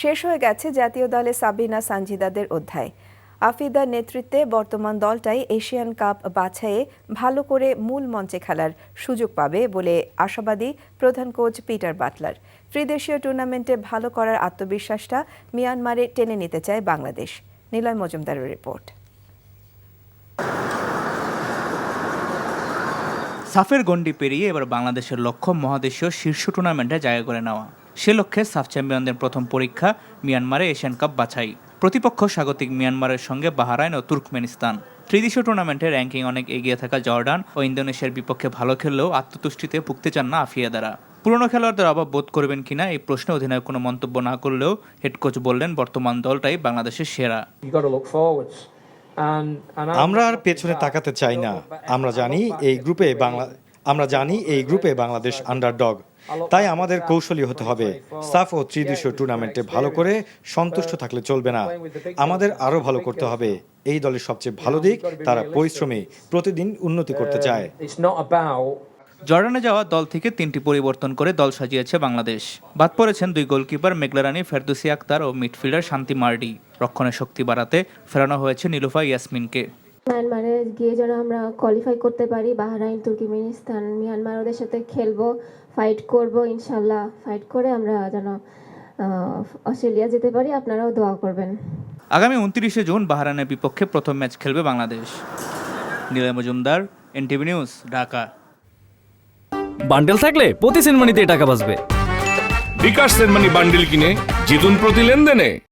শেষ হয়ে গেছে জাতীয় দলে সাবিনা সানজিদাদের অধ্যায়। আফিদার নেতৃত্বে বর্তমান দলটাই এশিয়ান কাপ বাছাইয়ে ভালো করে মূল মঞ্চে খেলার সুযোগ পাবে বলে আশাবাদী প্রধান কোচ পিটার বাটলার। ত্রিদেশীয় টুর্নামেন্টে ভালো করার আত্মবিশ্বাসটা মিয়ানমারে টেনে নিতে চায় বাংলাদেশ। নিলয় মজুমদারের রিপোর্ট। সাফের গণ্ডি পেরিয়ে এবার বাংলাদেশের লক্ষ্য মহাদেশীয় শীর্ষ টুর্নামেন্টে জায়গা করে নেওয়া। সে লক্ষ্যে সাফ চ্যাম্পিয়নদের প্রথম পরীক্ষা মিয়ানমারে এশিয়ান কাপ বাছাই। প্রতিপক্ষ স্বাগতিক মিয়ানমারের সঙ্গে বাহরাইন ও তুর্কমেনিস্তান। ত্রিদেশীয় টুর্নামেন্টে র্যাঙ্কিং অনেক এগিয়ে থাকা জর্ডান ও ইন্দোনেশিয়ার বিপক্ষে ভালো খেললেও আত্মতুষ্টিতে ভুগতে চান না আফিয়াদারা। পুরনো খেলোয়াড়দের অভাব বোধ করবেন কিনা এই প্রশ্নে অধিনায়ক কোনো মন্তব্য না করলেও হেড কোচ বললেন বর্তমান দলটাই বাংলাদেশের সেরা। আমরা আর পেছনে তাকাতে চাই না। আমরা জানি এই গ্রুপে বাংলাদেশ আন্ডারডগ। তাই আমাদের কৌশলী হতে হবে। সাফ ও ত্রিদেশীয় টুর্নামেন্টে ভালো করে সন্তুষ্ট থাকলে চলবে না, আমাদের আরো ভালো করতে হবে। এই দলের সবচেয়ে ভালো দিক তারা পরিশ্রমী, প্রতিদিন উন্নতি করতে চায়। জর্ডানে যাওয়া দল থেকে 3টি পরিবর্তন করে দল সাজিয়েছে বাংলাদেশ। বাদ পড়েছেন 2 গোলকিপার মেঘলারানী ফেরদৌসী আক্তার ও মিডফিল্ডার শান্তি মার্ডি। রক্ষণের শক্তি বাড়াতে ফেরানো হয়েছে নীলুফা ইয়াসমিনকে। মিয়ানমারে গিয়ে যেন আমরা কোয়ালিফাই করতে পারি, বাহরাইন, তুর্কমেনিস্তান, মিয়ানমার ওদের সাথে খেলবো, ফাইট করব ইনশাল্লাহ। ফাইট করে আমরা যেন অস্ট্রেলিয়া যেতে পারি, আপনারাও দোয়া করবেন। আগামী 29শে জুন বাহরাইনের বিপক্ষে প্রথম ম্যাচ খেলবে Bangladesh. Niloy Majumdar, NTV news, Dhaka. Bundle থাকলে প্রতি সেনমানিতে টাকা বাঁচবে। বিকাশ সেনমানি বান্ডেল কিনে জিতুন প্রতি লেনদেনে।